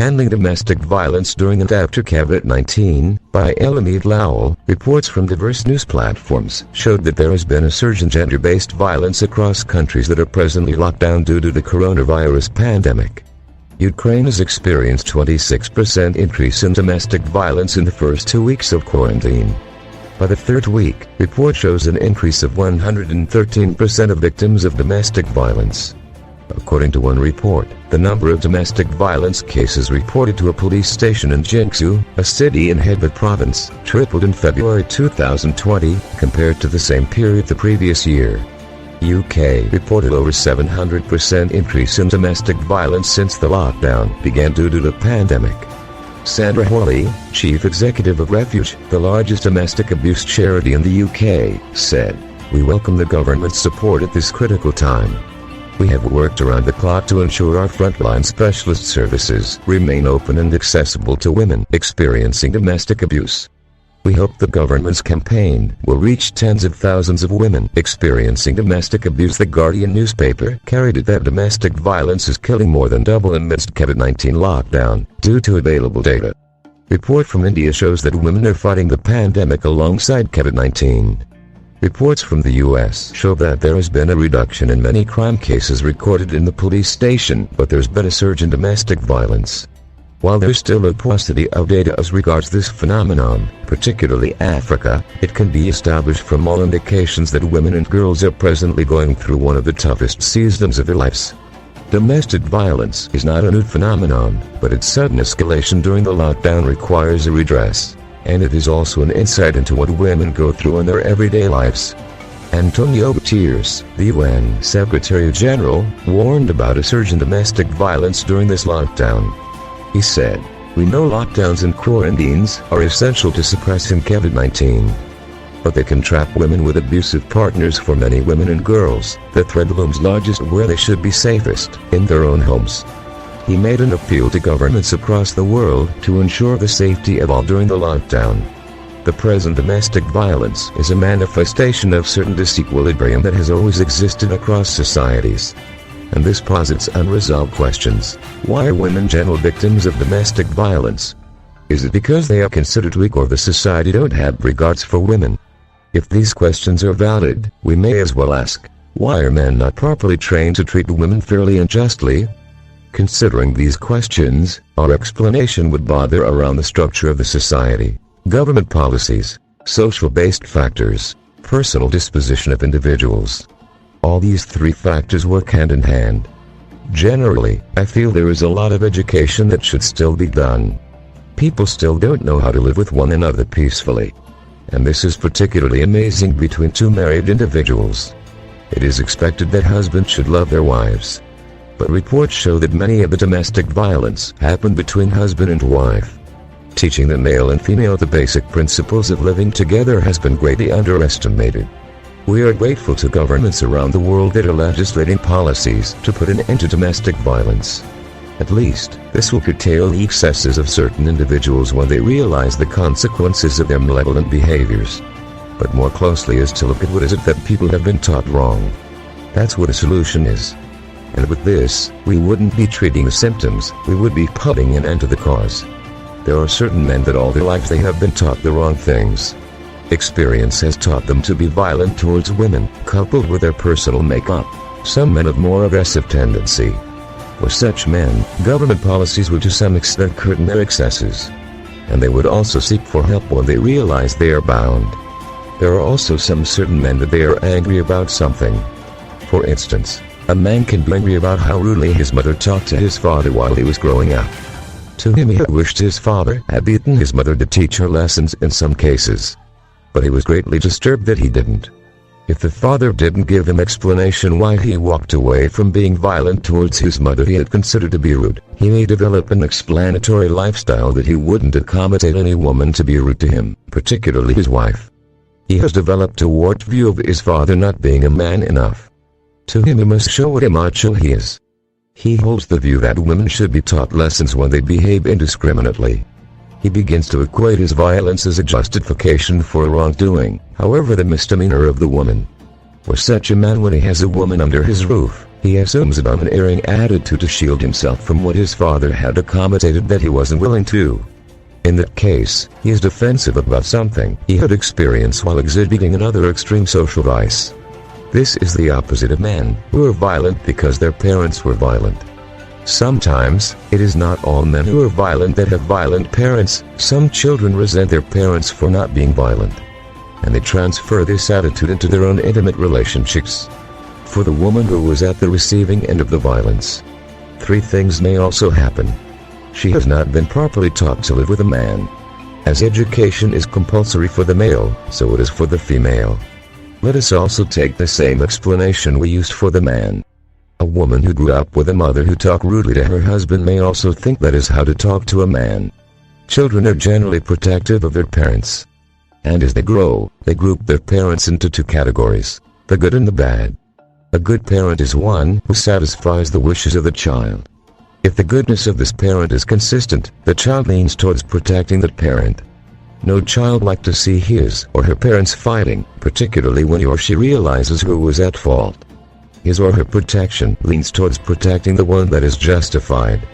Handling Domestic Violence During and After Covid-19, by Elamide Lowell. Reports from diverse news platforms showed that there has been a surge in gender-based violence across countries that are presently locked down due to the coronavirus pandemic. Ukraine has experienced 26% increase in domestic violence in the first 2 weeks of quarantine. By the third week, report shows an increase of 113% of victims of domestic violence. According to one report, the number of domestic violence cases reported to a police station in Jiangsu, a city in Hebei province, tripled in February 2020 compared to the same period the previous year. UK reported over 700% increase in domestic violence since the lockdown began due to the pandemic. Sandra Hawley, chief executive of Refuge, the largest domestic abuse charity in the UK, said, "We welcome the government's support at this critical time. We have worked around the clock to ensure our frontline specialist services remain open and accessible to women experiencing domestic abuse. We hope the government's campaign will reach tens of thousands of women experiencing domestic abuse." The Guardian newspaper carried it that domestic violence is killing more than double amidst Covid-19 lockdown, due to available data. Report from India shows that women are fighting the pandemic alongside Covid-19. Reports from the US show that there has been a reduction in many crime cases recorded in the police station, but there's been a surge in domestic violence. While there's still a paucity of data as regards this phenomenon, particularly Africa, it can be established from all indications that women and girls are presently going through one of the toughest seasons of their lives. Domestic violence is not a new phenomenon, but its sudden escalation during the lockdown requires a redress. And it is also an insight into what women go through in their everyday lives. Antonio Guterres, the UN Secretary General, warned about a surge in domestic violence during this lockdown. He said, "We know lockdowns and quarantines are essential to suppressing Covid-19. But they can trap women with abusive partners. For many women and girls, the threat looms largest where they should be safest, in their own homes." He made an appeal to governments across the world to ensure the safety of all during the lockdown. The present domestic violence is a manifestation of certain disequilibrium that has always existed across societies. And this posits unresolved questions. Why are women general victims of domestic violence? Is it because they are considered weak, or the society don't have regards for women? If these questions are valid, we may as well ask, why are men not properly trained to treat women fairly and justly? Considering these questions, our explanation would bother around the structure of the society, government policies, social-based factors, personal disposition of individuals. All these three factors work hand in hand. Generally, I feel there is a lot of education that should still be done. People still don't know how to live with one another peacefully. And this is particularly amazing between two married individuals. It is expected that husbands should love their wives. But reports show that many of the domestic violence happen between husband and wife. Teaching the male and female the basic principles of living together has been greatly underestimated. We are grateful to governments around the world that are legislating policies to put an end to domestic violence. At least, this will curtail the excesses of certain individuals when they realize the consequences of their malevolent behaviors. But more closely is to look at what is it that people have been taught wrong. That's what a solution is. And with this, we wouldn't be treating the symptoms, we would be putting an end to the cause. There are certain men that all their lives they have been taught the wrong things. Experience has taught them to be violent towards women, coupled with their personal makeup. Some men have more aggressive tendency. For such men, government policies would to some extent curtain their excesses. And they would also seek for help when they realize they are bound. There are also some certain men that they are angry about something. For instance, a man can be angry about how rudely his mother talked to his father while he was growing up. To him, he wished his father had beaten his mother to teach her lessons in some cases. But he was greatly disturbed that he didn't. If the father didn't give him explanation why he walked away from being violent towards his mother he had considered to be rude, he may develop an explanatory lifestyle that he wouldn't accommodate any woman to be rude to him, particularly his wife. He has developed a warped view of his father not being a man enough. To him, he must show what a macho he is. He holds the view that women should be taught lessons when they behave indiscriminately. He begins to equate his violence as a justification for wrongdoing, however the misdemeanor of the woman. For such a man, when he has a woman under his roof, He assumes a domineering attitude to shield himself from what his father had accommodated that he wasn't willing to. In that case, he is defensive about something he had experienced while exhibiting another extreme social vice. This is the opposite of men who are violent because their parents were violent. Sometimes, it is not all men who are violent that have violent parents. Some children resent their parents for not being violent, and they transfer this attitude into their own intimate relationships. For the woman who was at the receiving end of the violence, 3 things may also happen. She has not been properly taught to live with a man. As education is compulsory for the male, so it is for the female. Let us also take the same explanation we used for the man. A woman who grew up with a mother who talked rudely to her husband may also think that is how to talk to a man. Children are generally protective of their parents, and as they grow, they group their parents into 2 categories, the good and the bad. A good parent is one who satisfies the wishes of the child. If the goodness of this parent is consistent, the child leans towards protecting that parent. No child likes to see his or her parents fighting, particularly when he or she realizes who was at fault. His or her protection leans towards protecting the one that is justified.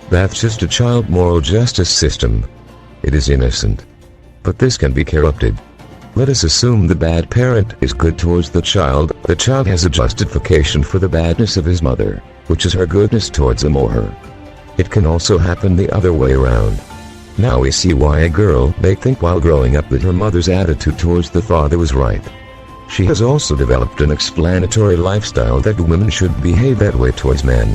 That's just a child moral justice system. It is innocent, but this can be corrupted. Let us assume the bad parent is good towards the child. The child has a justification for the badness of his mother, which is her goodness towards him or her. It can also happen the other way around. Now we see why a girl may think while growing up that her mother's attitude towards the father was right. She has also developed an explanatory lifestyle that women should behave that way towards men.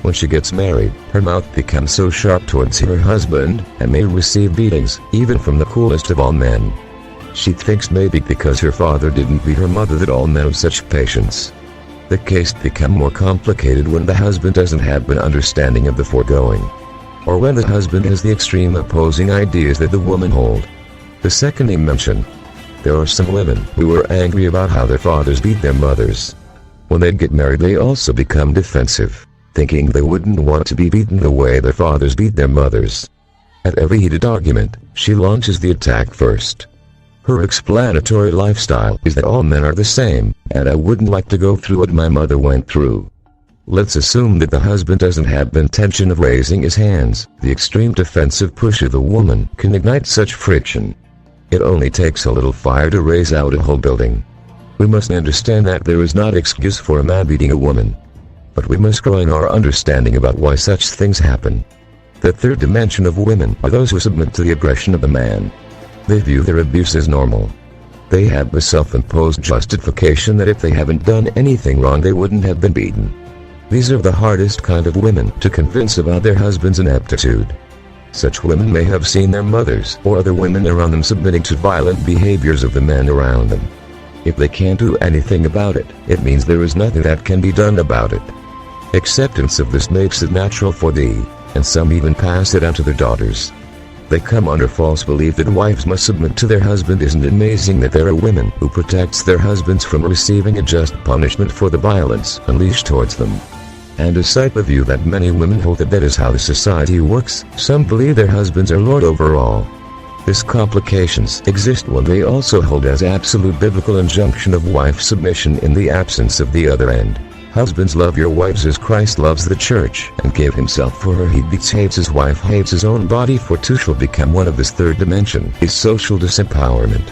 When she gets married, her mouth becomes so sharp towards her husband, and may receive beatings, even from the coolest of all men. She thinks maybe because her father didn't beat her mother that all men have such patience. The case becomes more complicated when the husband doesn't have an understanding of the foregoing, or when the husband has the extreme opposing ideas that the woman hold. The second dimension. There are some women who are angry about how their fathers beat their mothers. When they get married, they also become defensive, thinking they wouldn't want to be beaten the way their fathers beat their mothers. At every heated argument, she launches the attack first. Her explanatory lifestyle is that all men are the same, and I wouldn't like to go through what my mother went through. Let's assume that the husband doesn't have the intention of raising his hands. The extreme defensive push of the woman can ignite such friction. It only takes a little fire to raise out a whole building. We must understand that there is not excuse for a man beating a woman, but we must grow in our understanding about why such things happen. The third dimension of women are those who submit to the aggression of the man. They view their abuse as normal. They have the self-imposed justification that if they haven't done anything wrong they wouldn't have been beaten. These are the hardest kind of women to convince about their husband's ineptitude. Such women may have seen their mothers or other women around them submitting to violent behaviors of the men around them. If they can't do anything about it, it means there is nothing that can be done about it. Acceptance of this makes it natural for thee, and some even pass it on to their daughters. They come under false belief that wives must submit to their husband. Isn't it amazing that there are women who protects their husbands from receiving a just punishment for the violence unleashed towards them? And despite the view that many women hold that is how the society works, some believe their husbands are lord over all. These complications exist when they also hold as absolute biblical injunction of wife submission in the absence of the other end. Husbands, love your wives as Christ loves the church, and gave himself for her. He hates his wife, hates his own body, for two shall become one. Of this third dimension is social disempowerment,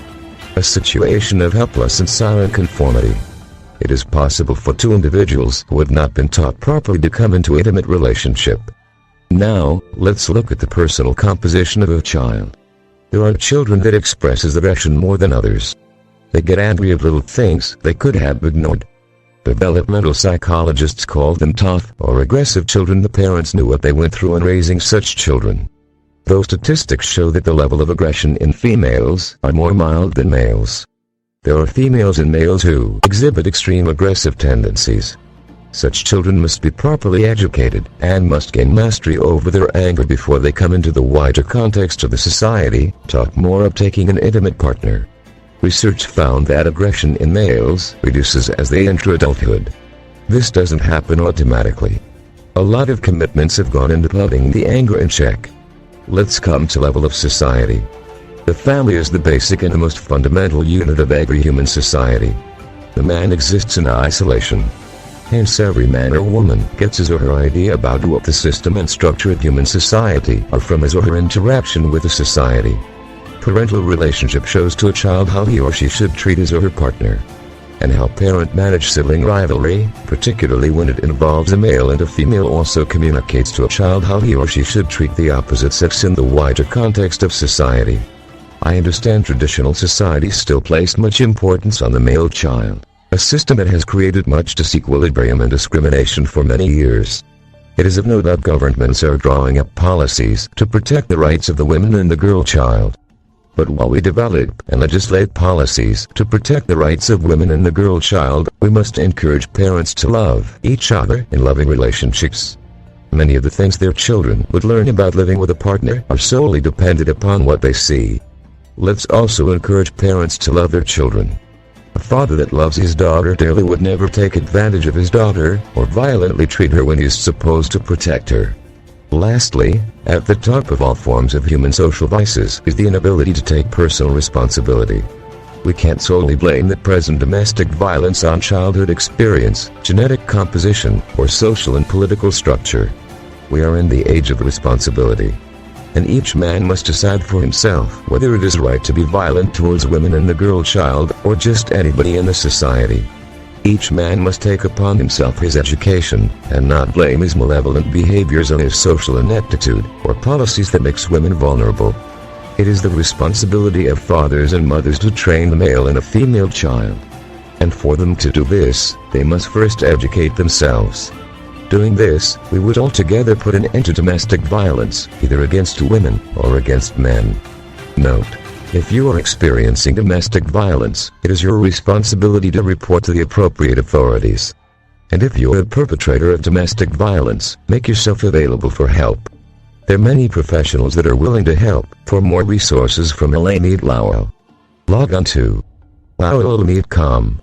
a situation of helpless and silent conformity. It is possible for two individuals who have not been taught properly to come into intimate relationship. Now, let's look at the personal composition of a child. There are children that expresses aggression more than others. They get angry at little things they could have ignored. Developmental psychologists call them tough or aggressive children. The parents knew what they went through in raising such children. Those statistics show that the level of aggression in females are more mild than males. There are females and males who exhibit extreme aggressive tendencies. Such children must be properly educated and must gain mastery over their anger before they come into the wider context of the society, talk more of taking an intimate partner. Research found that aggression in males reduces as they enter adulthood. This doesn't happen automatically. A lot of commitments have gone into putting the anger in check. Let's come to level of society. The family is the basic and the most fundamental unit of every human society. The man exists in isolation. Hence every man or woman gets his or her idea about what the system and structure of human society are from his or her interaction with the society. Parental relationship shows to a child how he or she should treat his or her partner, and how parent manage sibling rivalry, particularly when it involves a male and a female, also communicates to a child how he or she should treat the opposite sex in the wider context of society. I understand traditional society still placed much importance on the male child, a system that has created much disequilibrium and discrimination for many years. It is of note that governments are drawing up policies to protect the rights of the women and the girl child. But while we develop and legislate policies to protect the rights of women and the girl child, we must encourage parents to love each other in loving relationships. Many of the things their children would learn about living with a partner are solely dependent upon what they see. Let's also encourage parents to love their children. A father that loves his daughter dearly would never take advantage of his daughter or violently treat her when he is supposed to protect her. Lastly, at the top of all forms of human social vices is the inability to take personal responsibility. We can't solely blame the present domestic violence on childhood experience, genetic composition, or social and political structure. We are in the age of responsibility, and each man must decide for himself whether it is right to be violent towards women and the girl child, or just anybody in the society. Each man must take upon himself his education, and not blame his malevolent behaviors on his social ineptitude, or policies that makes women vulnerable. It is the responsibility of fathers and mothers to train the male and a female child. And for them to do this, they must first educate themselves. Doing this, we would altogether put an end to domestic violence, either against women or against men. Note: if you are experiencing domestic violence, it is your responsibility to report to the appropriate authorities. And if you are a perpetrator of domestic violence, make yourself available for help. There are many professionals that are willing to help. For more resources from Alamid Lowell, log on to lowell.com.